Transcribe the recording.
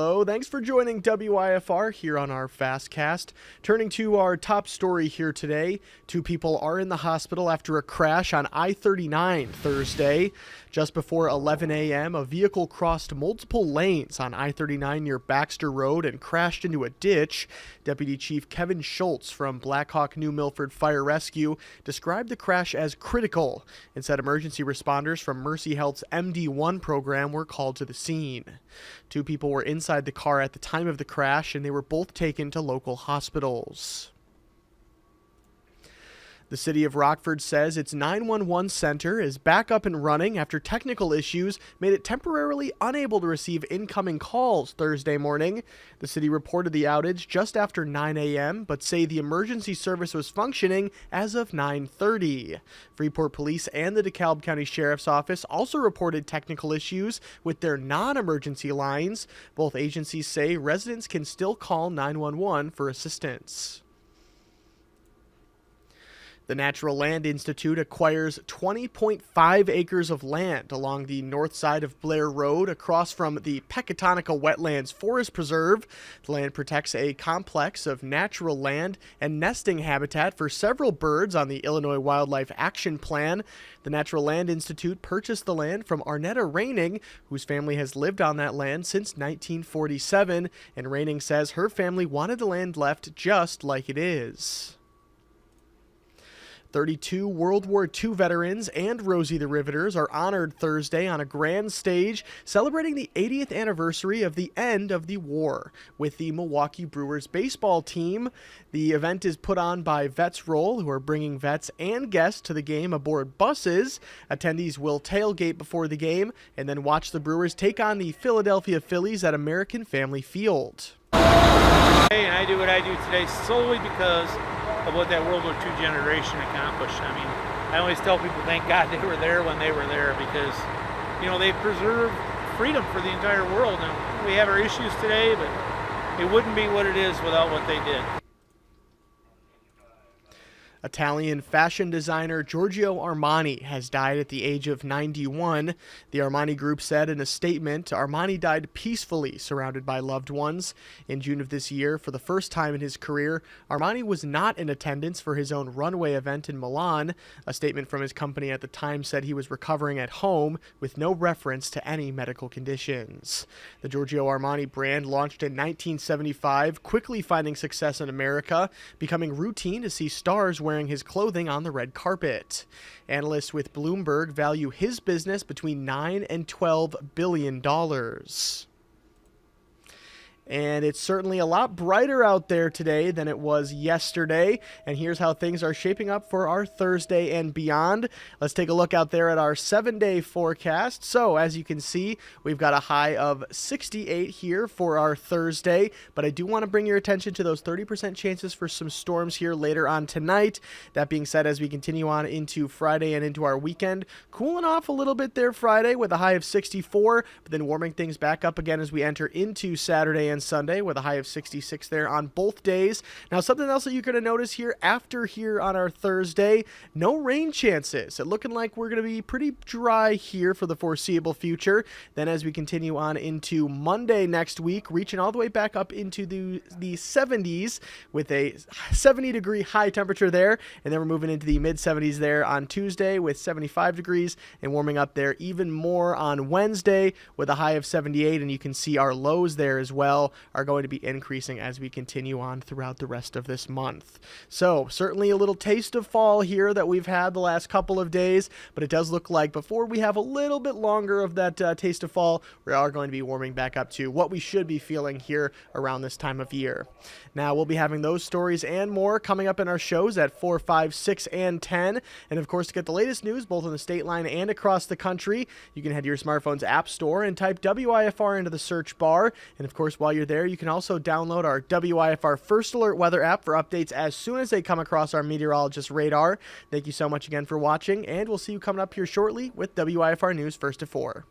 Hello, thanks for joining WIFR here on our FastCast. Turning to our top story here today, two people are in the hospital after a crash on I-39 Thursday. Just before 11 a.m., a vehicle crossed multiple lanes on I-39 near Baxter Road and crashed into a ditch. Deputy Chief Kevin Schultz from Blackhawk New Milford Fire Rescue described the crash as critical and said emergency responders from Mercy Health's MD1 program were called to the scene. Two people were inside the car at the time of the crash, and they were both taken to local hospitals. The city of Rockford says its 911 center is back up and running after technical issues made it temporarily unable to receive incoming calls Thursday morning. The city reported the outage just after 9 a.m., but say the emergency service was functioning as of 9:30. Freeport Police and the DeKalb County Sheriff's Office also reported technical issues with their non-emergency lines. Both agencies say residents can still call 911 for assistance. The Natural Land Institute acquires 20.5 acres of land along the north side of Blair Road across from the Pecatonica Wetlands Forest Preserve. The land protects a complex of natural land and nesting habitat for several birds on the Illinois Wildlife Action Plan. The Natural Land Institute purchased the land from Arnetta Raining, whose family has lived on that land since 1947, and Raining says her family wanted the land left just like it is. 32 World War II veterans and Rosie the Riveters are honored Thursday on a grand stage celebrating the 80th anniversary of the end of the war with the Milwaukee Brewers baseball team. The event is put on by Vets Roll, who are bringing vets and guests to the game aboard buses. Attendees will tailgate before the game and then watch the Brewers take on the Philadelphia Phillies at American Family Field. And I do what I do today solely because of what that World War II generation accomplished. I mean, I always tell people thank God they were there when they were there because, they preserved freedom for the entire world. And we have our issues today, but it wouldn't be what it is without what they did. Italian fashion designer Giorgio Armani has died at the age of 91. The Armani Group said in a statement, Armani died peacefully, surrounded by loved ones. In June of this year, for the first time in his career, Armani was not in attendance for his own runway event in Milan. A statement from his company at the time said he was recovering at home with no reference to any medical conditions. The Giorgio Armani brand launched in 1975, quickly finding success in America, becoming routine to see stars wearing his clothing on the red carpet. Analysts with Bloomberg value his business between $9 and $12 billion. And it's certainly a lot brighter out there today than it was yesterday. And here's how things are shaping up for our Thursday and beyond. Let's take a look out there at our 7-day forecast. So as you can see, we've got a high of 68 here for our Thursday. But I do want to bring your attention to those 30% chances for some storms here later on tonight. That being said, as we continue on into Friday and into our weekend, cooling off a little bit there Friday with a high of 64, but then warming things back up again as we enter into Saturday and Sunday with a high of 66 there on both days. Now, something else that you're going to notice here on our Thursday, no rain chances. It looking like we're going to be pretty dry here for the foreseeable future. Then as we continue on into Monday next week, reaching all the way back up into the 70s with a 70-degree high temperature there. And then we're moving into the mid-70s there on Tuesday with 75 degrees and warming up there even more on Wednesday with a high of 78. And you can see our lows there as well are going to be increasing as we continue on throughout the rest of this month. So certainly a little taste of fall here that we've had the last couple of days, but it does look like before we have a little bit longer of that taste of fall, we are going to be warming back up to what we should be feeling here around this time of year. Now we'll be having those stories and more coming up in our shows at 4, 5, 6, and 10. And of course, to get the latest news both on the state line and across the country, you can head to your smartphone's app store and type WIFR into the search bar. And of course, while you're there, you can also download our WIFR First Alert weather app for updates as soon as they come across our meteorologist radar. Thank you so much again for watching, and we'll see you coming up here shortly with WIFR News First at 4.